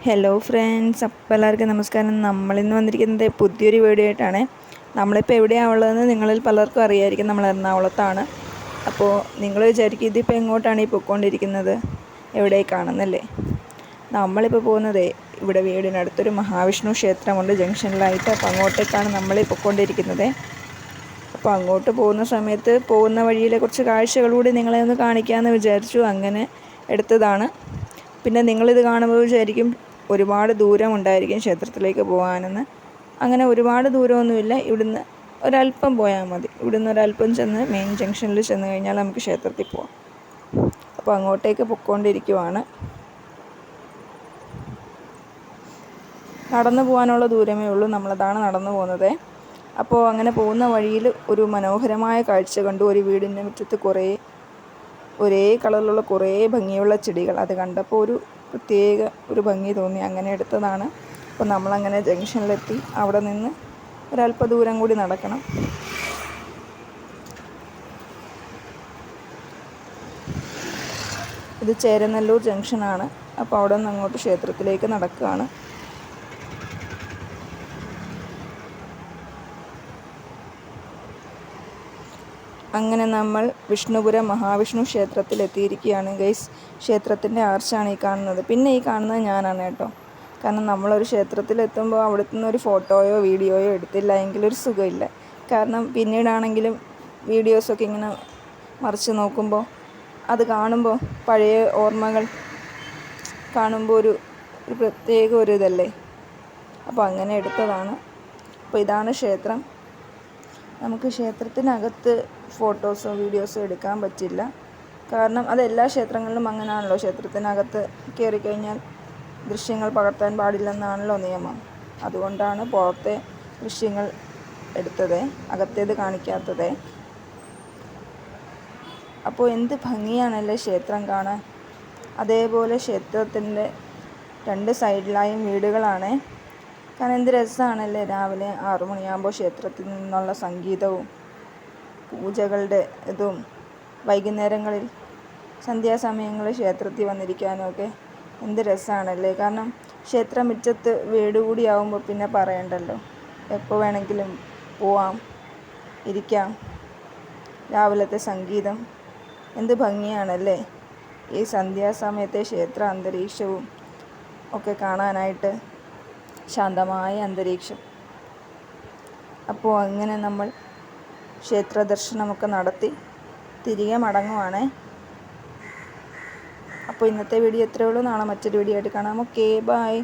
Hello friends, അപ്പോൾ എല്ലാവർക്കും നമസ്കാരം. നമ്മളിന്ന് വന്നിരിക്കുന്നത് പുതിയൊരു വീഡിയോ ആയിട്ടാണ്. നമ്മളിപ്പോൾ എവിടെയാണ് ഉള്ളതെന്ന് നിങ്ങളിൽ പലർക്കും അറിയായിരിക്കും. നമ്മൾ എറണാകുളത്താണ്. അപ്പോൾ നിങ്ങൾ വിചാരിക്കും ഇതിപ്പോൾ എങ്ങോട്ടാണ് ഈ പോയിക്കൊണ്ടിരിക്കുന്നത്, എവിടേക്കാണെന്നല്ലേ. നമ്മളിപ്പോൾ പോകുന്നത് ഇവിടെ വീടിനടുത്തൊരു മഹാവിഷ്ണു ക്ഷേത്രമുണ്ട് ജംഗ്ഷനിലായിട്ട്. അപ്പോൾ അങ്ങോട്ടേക്കാണ് നമ്മൾ പോയിക്കൊണ്ടിരിക്കുന്നത്. അപ്പോൾ അങ്ങോട്ട് പോകുന്ന സമയത്ത് പോകുന്ന വഴിയിലെ കുറച്ച് കാഴ്ചകളൂടെ നിങ്ങളെ ഒന്ന് കാണിക്കാമെന്ന് വിചാരിച്ചു. അങ്ങനെ എടുത്തതാണ്. പിന്നെ നിങ്ങളിത് കാണുമ്പോൾ വിചാരിക്കും ഒരുപാട് ദൂരമുണ്ടായിരിക്കും ക്ഷേത്രത്തിലേക്ക് പോകാനെന്ന്. അങ്ങനെ ഒരുപാട് ദൂരമൊന്നുമില്ല. ഇവിടുന്ന് ഒരല്പം പോയാൽ മതി. ഇവിടുന്ന് ഒരല്പം ചെന്ന് മെയിൻ ജംഗ്ഷനിൽ ചെന്ന് കഴിഞ്ഞാൽ നമുക്ക് ക്ഷേത്രത്തിൽ പോകാം. അപ്പോൾ അങ്ങോട്ടേക്ക് പൊയ്ക്കൊണ്ടിരിക്കുവാണ്. നടന്നു പോകാനുള്ള ദൂരമേ ഉള്ളൂ. നമ്മളതാണ് നടന്നു പോകുന്നത്. അപ്പോൾ അങ്ങനെ പോകുന്ന വഴിയിൽ ഒരു മനോഹരമായ കാഴ്ച കണ്ടു. ഒരു വീടിൻ്റെ മുറ്റത്ത് ഒരേ കളറിലുള്ള കുറേ ഭംഗിയുള്ള ചെടികൾ. അത് കണ്ടപ്പോൾ ഒരു പ്രത്യേക ഒരു ഭംഗി തോന്നി. അങ്ങനെ എടുത്തതാണ്. അപ്പോൾ നമ്മളങ്ങനെ ജംഗ്ഷനിലെത്തി. അവിടെ നിന്ന് ഒരല്പ ദൂരം കൂടി നടക്കണം. ഇത് ചേരനല്ലൂർ ജംഗ്ഷനാണ്. അപ്പോൾ അവിടെ നിന്ന് അങ്ങോട്ട് ക്ഷേത്രത്തിലേക്ക് നടക്കുകയാണ്. അങ്ങനെ നമ്മൾ വിഷ്ണുപുരം മഹാവിഷ്ണു ക്ഷേത്രത്തിൽ എത്തിയിരിക്കുകയാണ് ഗൈസ്. ക്ഷേത്രത്തിൻ്റെ ആർച്ചാണ് ഈ കാണുന്നത്. പിന്നെ ഈ കാണുന്നത് ഞാനാണ് കേട്ടോ. കാരണം നമ്മളൊരു ക്ഷേത്രത്തിലെത്തുമ്പോൾ അവിടുത്തെ നിന്ന് ഒരു ഫോട്ടോയോ വീഡിയോയോ എടുത്തില്ല എങ്കിലൊരു സുഖമില്ല. കാരണം പിന്നീടാണെങ്കിലും വീഡിയോസൊക്കെ ഇങ്ങനെ മറിച്ച് നോക്കുമ്പോൾ അത് കാണുമ്പോൾ പഴയ ഓർമ്മകൾ കാണുമ്പോൾ ഒരു പ്രത്യേക ഒരു ഇതല്ലേ. അപ്പോൾ അങ്ങനെ എടുത്തതാണ്. അപ്പോൾ ഇതാണ് ക്ഷേത്രം. നമുക്ക് ക്ഷേത്രത്തിനകത്ത് ഫോട്ടോസോ വീഡിയോസോ എടുക്കാൻ പറ്റില്ല. കാരണം അതെല്ലാ ക്ഷേത്രങ്ങളിലും അങ്ങനെയാണല്ലോ. ക്ഷേത്രത്തിനകത്ത് കയറിക്കഴിഞ്ഞാൽ ദൃശ്യങ്ങൾ പകർത്താൻ പാടില്ലെന്നാണല്ലോ നിയമം. അതുകൊണ്ടാണ് പുറത്തെ ദൃശ്യങ്ങൾ എടുത്തത്, അകത്തേത് കാണിക്കാത്തത്. അപ്പോൾ എന്ത് ഭംഗിയാണല്ലേ ക്ഷേത്രം കാണാൻ. അതേപോലെ ക്ഷേത്രത്തിൻ്റെ രണ്ട് സൈഡിലായും വീടുകളാണ്. കാരണം എന്ത് രസമാണല്ലേ രാവിലെ 6 മണിയാകുമ്പോൾ ക്ഷേത്രത്തിൽ നിന്നുള്ള സംഗീതവും പൂജകളുടെ ഇതും, വൈകുന്നേരങ്ങളിൽ സന്ധ്യാസമയങ്ങളിൽ ക്ഷേത്രത്തിൽ വന്നിരിക്കാനും ഒക്കെ എന്ത് രസമാണല്ലേ. കാരണം ക്ഷേത്രമുറ്റത്ത് വീട് കൂടിയാവുമ്പോൾ പിന്നെ പറയണ്ടല്ലോ. എപ്പോൾ വേണമെങ്കിലും പോവാം, ഇരിക്കാം. രാവിലത്തെ സംഗീതം എന്ത് ഭംഗിയാണല്ലേ. ഈ സന്ധ്യാസമയത്തെ ക്ഷേത്ര അന്തരീക്ഷവും ഒക്കെ കാണാനായിട്ട്. ശാന്തമായ അന്തരീക്ഷം. അപ്പോൾ അങ്ങനെ നമ്മൾ ക്ഷേത്ര ദർശനമൊക്കെ നടത്തി തിരികെ മടങ്ങുവാണ്. അപ്പോൾ ഇന്നത്തെ വീഡിയോ ഇത്രയേ ഉള്ളൂ. നാളെ മറ്റൊരു വീഡിയോ ആയിട്ട് കാണാം. Okay, by.